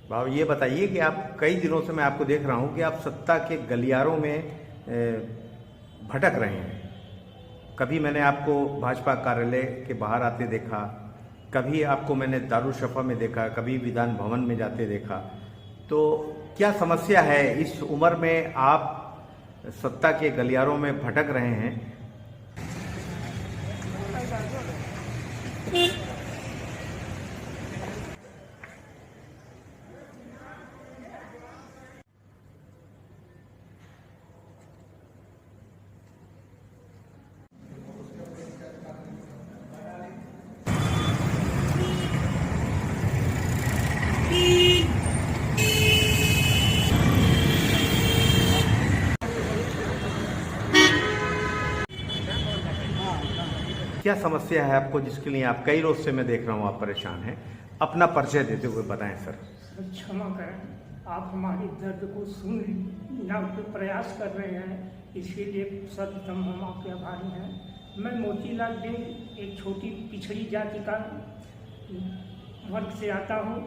बाबा ये बताइए कि आप कई दिनों से मैं आपको देख रहा हूँ कि आप सत्ता के गलियारों में भटक रहे हैं। कभी मैंने आपको भाजपा कार्यालय के बाहर आते देखा, कभी आपको मैंने दारुशफ़ा में देखा, कभी विधान भवन में जाते देखा। तो क्या समस्या है इस उम्र में आप सत्ता के गलियारों में भटक रहे हैं? क्या समस्या है आपको जिसके लिए आप कई रोज से मैं देख रहा हूँ आप परेशान हैं? अपना परिचय देते हुए बताएं सर। क्षमा करें, आप हमारी दर्द को सुनने के प्रयास कर रहे हैं, इसके लिए सर्वप्रथम हम आपके आभारी हैं। मैं मोतीलाल देव एक छोटी पिछड़ी जाति का वर्ग से आता हूँ।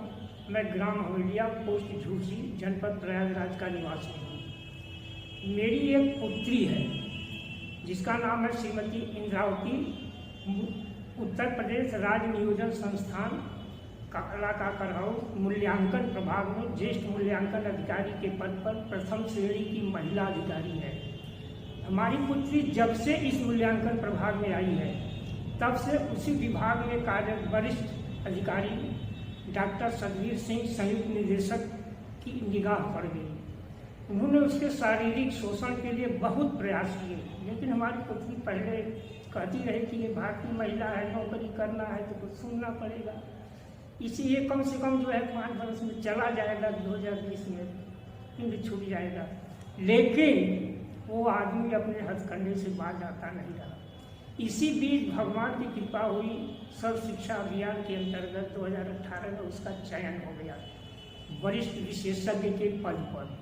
मैं ग्राम हवेलिया, पोस्ट झूसी, जनपद प्रयागराज का निवासी हूँ। मेरी एक पुत्री है जिसका नाम है श्रीमती इंद्रावती। उत्तर प्रदेश राज्य नियोजन संस्थान का करहाऊ मूल्यांकन प्रभाग में ज्येष्ठ मूल्यांकन अधिकारी के पद पर प्रथम श्रेणी की महिला अधिकारी है। हमारी पुत्री जब से इस मूल्यांकन प्रभाग में आई है तब से उसी विभाग में कार्यरत वरिष्ठ अधिकारी डॉक्टर सतवीर सिंह संयुक्त निदेशक की निगाह पड़ गई। उन्होंने उसके शारीरिक शोषण के लिए बहुत प्रयास किए, लेकिन हमारी पुत्री पहले कहती रही कि ये भारतीय महिला है, नौकरी करना है तो कुछ सुनना पड़ेगा। इसीलिए कम से कम जो है 5 वर्ष में चला जाएगा, 2020 में पिंड छूट जाएगा, लेकिन वो आदमी अपने हथकंडे से बाज आता नहीं रहा। इसी बीच भगवान की कृपा हुई, सर्व शिक्षा अभियान के अंतर्गत 2018 में उसका चयन हो गया वरिष्ठ विशेषज्ञ के पद पर।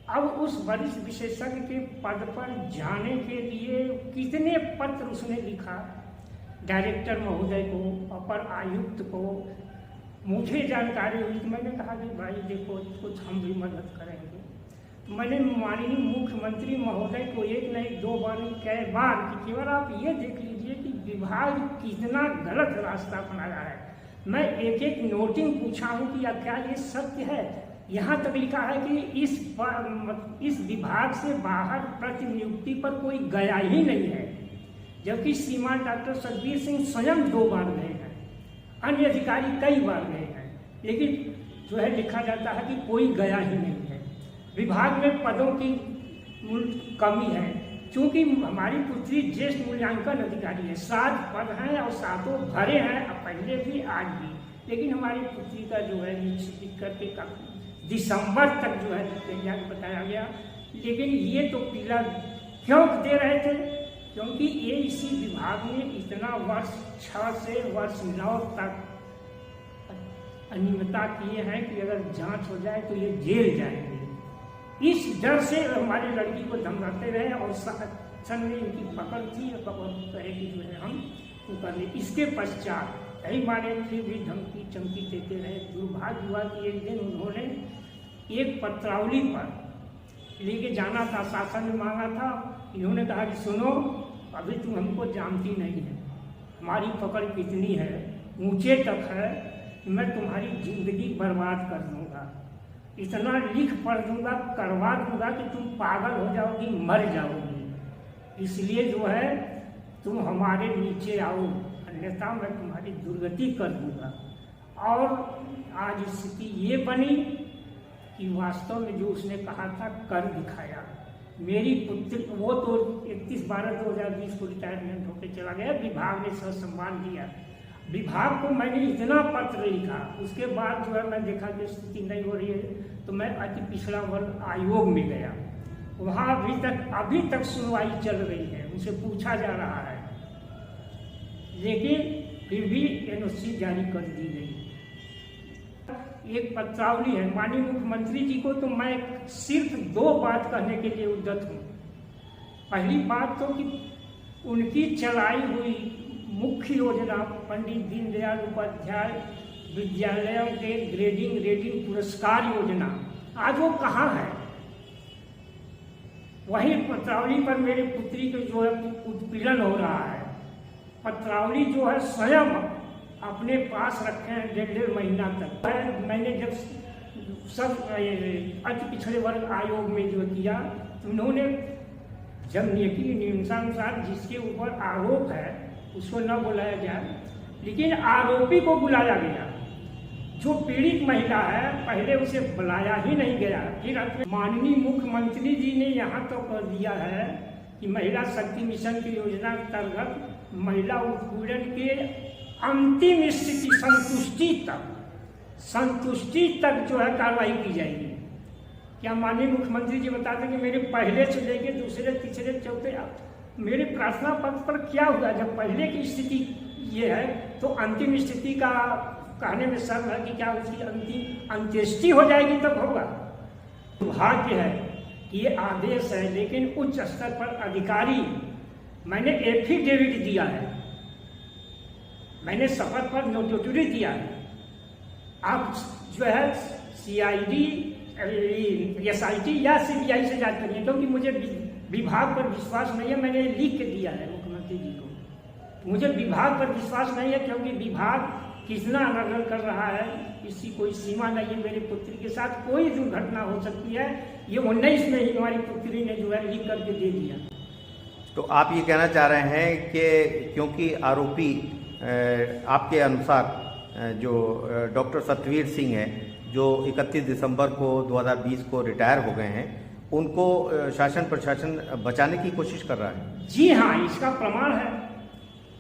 अब उस वरिष्ठ विशेषज्ञ के पद पर जाने के लिए कितने पत्र उसने लिखा, डायरेक्टर महोदय को, अपर आयुक्त को, मुझे जानकारी हुई तो मैंने कहा कि भाई देखो कुछ हम भी मदद करेंगे। तो मैंने माननीय मुख्यमंत्री महोदय को एक नहीं 2 बार कई बार कि केवल आप ये देख लीजिए कि विभाग कितना गलत रास्ता अपनाया है। मैं एक एक नोटिंग पूछा हूँ कि क्या ये सत्य है। यहाँ तक लिखा है कि इस विभाग से बाहर प्रतिनियुक्ति पर कोई गया ही नहीं है, जबकि श्रीमान डॉक्टर सतवीर सिंह स्वयं 2 बार गए हैं, अन्य अधिकारी कई बार गए हैं, लेकिन जो है लिखा जाता है कि कोई गया ही नहीं है। विभाग में पदों की कमी है, क्योंकि हमारी पुत्री ज्येष्ठ मूल्यांकन अधिकारी है, 7 पद हैं और 7 भरे हैं, पहले भी आज भी, लेकिन हमारी पुत्री का जो है निश्चित करके दिसंबर तक जो है तैयार बताया गया। लेकिन ये तो पीला क्यों दे रहे थे, क्योंकि ये इसी विभाग में इतना वर्ष 6 से वर्ष 9 तक अनियमितता किए हैं कि अगर जांच हो जाए तो ये जेल जाएंगे। इस डर से हमारी लड़की को धमकाते रहे और सन में इनकी पकड़ थी और कहे कि जो है हम कर ले। इसके पश्चात कई बारे फिर भी धमकी चमकी देते रहे। दुर्भाग्य हुआ कि एक दिन उन्होंने एक पत्रावली पर लेके जाना था, शासन ने मांगा था। इन्होंने कहा कि सुनो, अभी तुम हमको जानती नहीं है, हमारी पकड़ कितनी है, ऊंचे तक है कि मैं तुम्हारी जिंदगी बर्बाद कर दूंगा, इतना लिख पढ़ दूंगा, करवा दूंगा कि तुम पागल हो जाओगी, मर जाओगी। इसलिए जो है तुम हमारे नीचे आओ, अन्यथा मैं तुम्हारी दुर्गति कर दूंगा। और आज स्थिति ये बनी कि वास्तव में जो उसने कहा था कर दिखाया। मेरी पुत्री वो तो 31/12/2020 को रिटायरमेंट होकर चला गया, विभाग ने सम्मान दिया। विभाग को मैंने इतना पत्र लिखा, उसके बाद जो है मैं देखा कि स्थिति नहीं हो रही है तो मैं अति पिछड़ा वर्ग आयोग में गया। वहाँ अभी तक सुनवाई चल रही है, उनसे पूछा जा रहा है, लेकिन फिर भी एनओसी जारी कर दी गई। एक पत्रावली है माननीय मुख्यमंत्री जी को, तो मैं सिर्फ 2 बात कहने के लिए उद्यत हूँ। पहली बात तो कि उनकी चलाई हुई मुख्य योजना पंडित दीनदयाल उपाध्याय विद्यालयों के ग्रेडिंग रेटिंग पुरस्कार योजना, आज वो कहाँ है? वहीं पत्रावली पर मेरे पुत्री को जो है उत्पीड़न हो रहा है। पत्रावली जो है स्वयं अपने पास रखे हैं 1.5 महीना तक। मैंने जब सब अति पिछड़े वर्ग आयोग में जो किया तो उन्होंने जब नियमानुसार जिसके ऊपर आरोप है उसको न बुलाया जाए, लेकिन आरोपी को बुलाया गया। जो पीड़ित महिला है पहले उसे बुलाया ही नहीं गया। फिर माननीय मुख्यमंत्री जी ने यहाँ तो कर दिया है कि महिला शक्ति मिशन की योजना के अंतर्गत महिला उत्पीड़न के अंतिम स्थिति संतुष्टि तक जो है कार्रवाई की जाएगी। क्या माननीय मुख्यमंत्री जी बताते कि मेरे पहले से लेके दूसरे तीसरे चौथे मेरे प्रार्थना पत्र पर क्या हुआ? जब पहले की स्थिति ये है तो अंतिम स्थिति का कहने में शर्म है कि क्या उसकी अंतिम अंत्येष्टि हो जाएगी तब होगा। दुर्भाग्य है कि ये आदेश है, लेकिन उच्च स्तर पर अधिकारी, मैंने एफिडेविट दिया है, मैंने शपथ पर नोटरी दिया है। आप जो है CID SIT या CBI से जांच करिए, क्योंकि मुझे विभाग पर विश्वास नहीं है। मैंने लिख के दिया है मुख्यमंत्री जी को, मुझे विभाग पर विश्वास नहीं है, क्योंकि विभाग कितना अनर्गल कर रहा है इसकी कोई सीमा नहीं है। मेरी पुत्री के साथ कोई दुर्घटना हो सकती है, ये 19 में ही हमारी पुत्री ने जो है लिख करके दे दिया। तो आप ये कहना चाह रहे हैं कि क्योंकि आरोपी आपके अनुसार जो डॉक्टर सतवीर सिंह हैं, जो 31 दिसंबर को 2020 को रिटायर हो गए हैं, उनको शासन प्रशासन बचाने की कोशिश कर रहा है? जी हाँ, इसका प्रमाण है।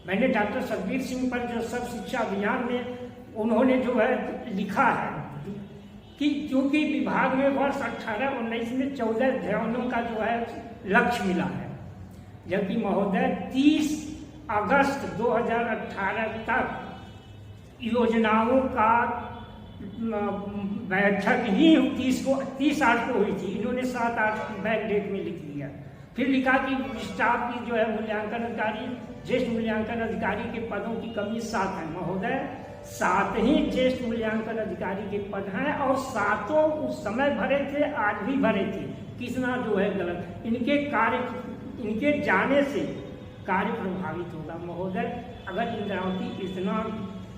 मैंने डॉक्टर सतवीर सिंह पर जो सर्व शिक्षा अभियान में उन्होंने जो है लिखा है कि क्योंकि विभाग में वर्ष 18-19 में 14 अध्ययनों का जो है लक्ष्य मिला है, जबकि महोदय 30 अगस्त 2018 तक योजनाओं का बैठक ही 30/8 को हुई थी। इन्होंने 7-8 बैक डेट में लिख लिया। फिर लिखा कि स्टाफ की जो है मूल्यांकन अधिकारी, ज्येष्ठ मूल्यांकन अधिकारी के पदों की कमी 7 है। महोदय 7 ही ज्येष्ठ मूल्यांकन अधिकारी के पद हैं और 7 उस समय भरे थे, आज भी भरे थे। कितना जो है गलत, इनके जाने से कार्य प्रभावित होगा। महोदय अगर इंद्रावती इतना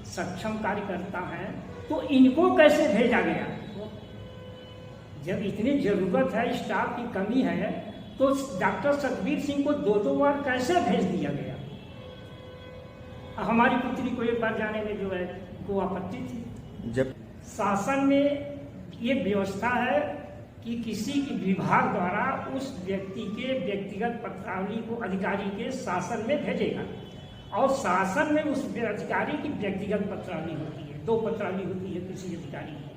सक्षम कार्य करता है तो इनको कैसे भेजा गया? जब इतनी जरूरत है, स्टाफ की कमी है, तो डॉक्टर सतवीर सिंह को 2 बार कैसे भेज दिया गया? हमारी पुत्री को एक बार जाने में जो है को आपत्ति थी। जब शासन में ये व्यवस्था है कि किसी की विभाग द्वारा उस व्यक्ति के व्यक्तिगत पत्रावली को अधिकारी के शासन में भेजेगा, और शासन में उस अधिकारी की व्यक्तिगत पत्रावली होती है। 2 पत्रावली होती है किसी अधिकारी की,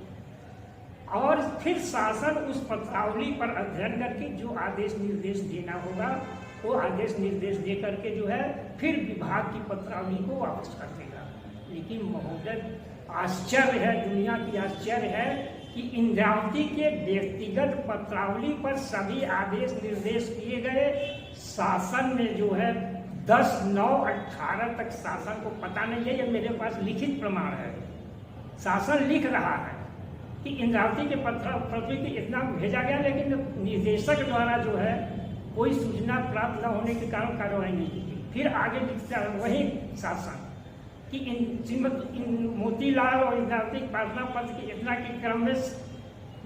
और फिर शासन उस पत्रावली पर अध्ययन करके जो आदेश निर्देश देना होगा वो आदेश निर्देश दे करके जो है फिर विभाग की पत्रावली को वापस कर देगा। लेकिन महोदय आश्चर्य है, दुनिया की आश्चर्य है कि इंद्रावती के व्यक्तिगत पत्रावली पर सभी आदेश निर्देश किए गए। शासन में जो है 10/9/18 तक शासन को पता नहीं है। ये मेरे पास लिखित प्रमाण है। शासन लिख रहा है कि इंद्रावती के पत्रावली को इतना भेजा गया, लेकिन निदेशक द्वारा जो है कोई सूचना प्राप्त न होने के कारण कार्रवाई नहीं की। फिर आगे लिखता है वही शासन कि इन मोतीलाल और इंद्रावती प्रार्थना पत्र की इतना के क्रम में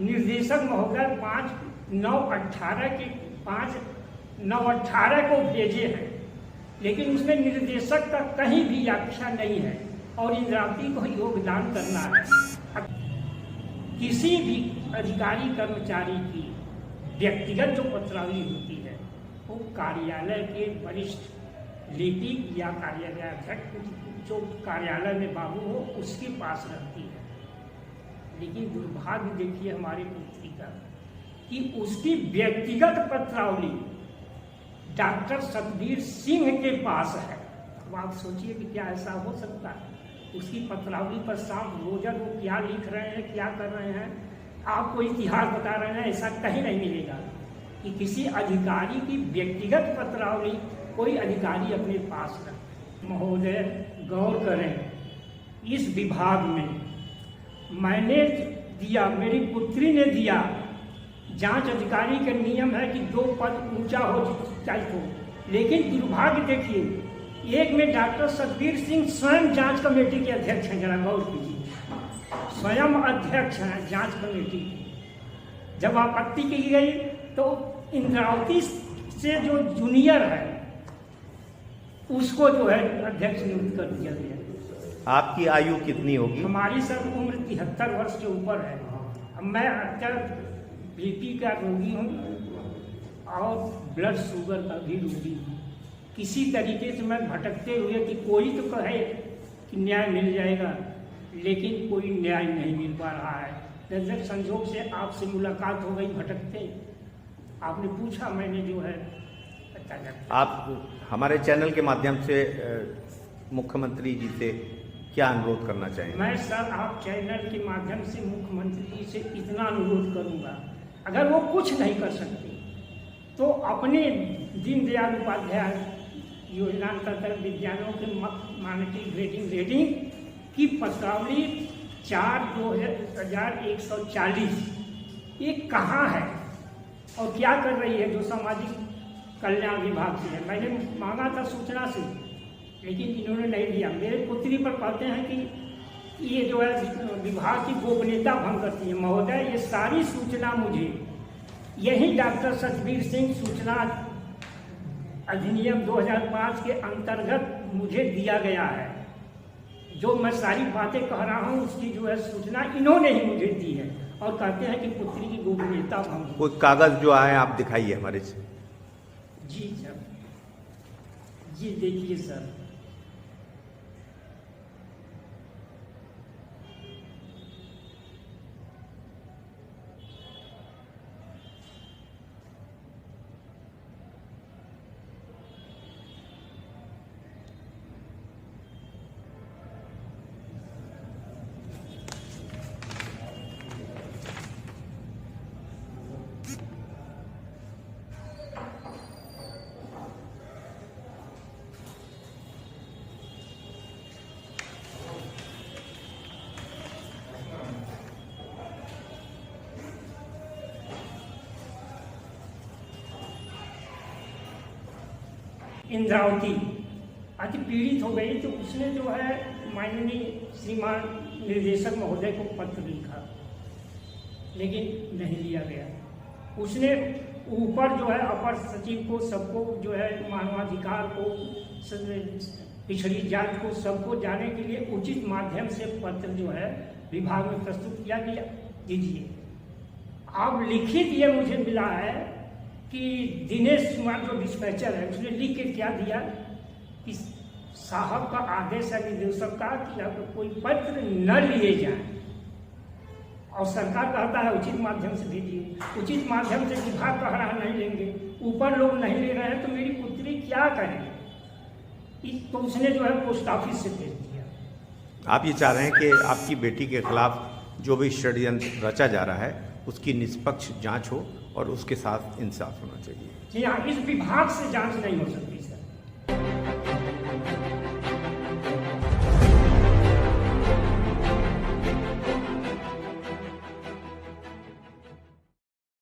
निर्देशक महोदय 5/9/18 को भेजे हैं, लेकिन उसमें निर्देशक का कहीं भी व्याख्या नहीं है और इंद्रावती को योगदान करना है। किसी भी अधिकारी कर्मचारी की व्यक्तिगत जो पत्रावली होती है वो कार्यालय के वरिष्ठ लिपिक या कार्यालय अध्यक्ष जो कार्यालय में बाबू हो उसके पास रहती है। लेकिन दुर्भाग्य देखिए हमारी पुत्री का कि उसकी व्यक्तिगत पत्रावली डॉक्टर सतवीर सिंह के पास है। अब आप सोचिए कि क्या ऐसा हो सकता है? उसकी पत्रावली पर साफ रोजर वो क्या लिख रहे हैं, क्या कर रहे हैं, आपको इतिहास बता रहे हैं। ऐसा कहीं नहीं मिलेगा कि किसी अधिकारी की व्यक्तिगत पत्रावली कोई अधिकारी अपने पास रखे। महोदय गौर करें, इस विभाग में मैंने दिया, मेरी पुत्री ने दिया। जांच अधिकारी का नियम है कि 2 पद ऊंचा हो चाहे तो, लेकिन दुर्भाग्य देखिए, एक में डॉक्टर सतबीर सिंह स्वयं जांच कमेटी के अध्यक्ष हैं। जरा गौर कीजिए, स्वयं अध्यक्ष हैं जांच कमेटी के। जब आपत्ति की गई तो इंद्रावती से जो जूनियर है उसको जो है अध्यक्ष नियुक्त कर दिया गया। आपकी आयु कितनी होगी? हमारी सर उम्र 73 वर्ष के ऊपर है। अब मैं अत्यंत बीपी का रोगी हूँ और ब्लड शुगर का भी रोगी हूँ। किसी तरीके से मैं भटकते हुए कि कोई तो कहे कि न्याय मिल जाएगा, लेकिन कोई न्याय नहीं मिल पा रहा है। जब संजोग से आपसे मुलाकात हो गई भटकते, आपने पूछा, मैंने जो है आप हमारे चैनल के माध्यम से मुख्यमंत्री जी से क्या अनुरोध करना चाहेंगे? मैं सर आप चैनल के माध्यम से मुख्यमंत्री जी से इतना अनुरोध करूंगा, अगर वो कुछ नहीं कर सकते तो अपने दीनदयाल उपाध्याय योजना अंतर्गत विद्यालयों के मॉनिटरिंग रेटिंग की पत्रावली 4/2140 ये कहाँ है और क्या कर रही है, जो सामाजिक कल्याण विभाग से है। मैंने मांगा था सूचना से, लेकिन इन्होंने नहीं दिया। मेरे पुत्री पर कहते हैं कि ये जो है विभाग की गोपनीयता भंग करती है। महोदय, ये सारी सूचना मुझे यही डॉक्टर सतबीर सिंह सूचना अधिनियम 2005 के अंतर्गत मुझे दिया गया है। जो मैं सारी बातें कह रहा हूँ उसकी जो है सूचना इन्होंने ही मुझे दी है और कहते हैं कि पुत्री की गोपनीयता भंग। कोई कागज जो आए आप दिखाइए हमारे से। जी सर, जी देखिए सर, इंद्रावती अति पीड़ित हो गई तो उसने जो है माननीय श्रीमान निर्देशक महोदय को पत्र लिखा, लेकिन नहीं लिया गया। उसने ऊपर जो है अपर सचिव को, सबको जो है मानवाधिकार को, पिछड़ी जांच को, सबको जाने के लिए उचित माध्यम से पत्र जो है विभाग में प्रस्तुत किया गया। दीजिए, अब लिखित ये मुझे मिला है कि दिनेश कुमार जो डिस्पैचर है उसने लिख के क्या दिया कि साहब का आदेश है निदेशक का कि अब कोई पत्र न लिए जाए, और सरकार कहता है उचित माध्यम से भेजिए। उचित माध्यम से विभाग कह रहा नहीं लेंगे, ऊपर लोग नहीं ले रहे हैं, तो मेरी पुत्री क्या करे? तो उसने जो है पोस्ट ऑफिस से भेज दिया। आप ये चाह रहे हैं कि आपकी बेटी के खिलाफ जो भी षड्यंत्र रचा जा रहा है उसकी निष्पक्ष जांच हो और उसके साथ इंसाफ होना चाहिए। जी हाँ, इस विभाग से जांच नहीं हो सकती सर।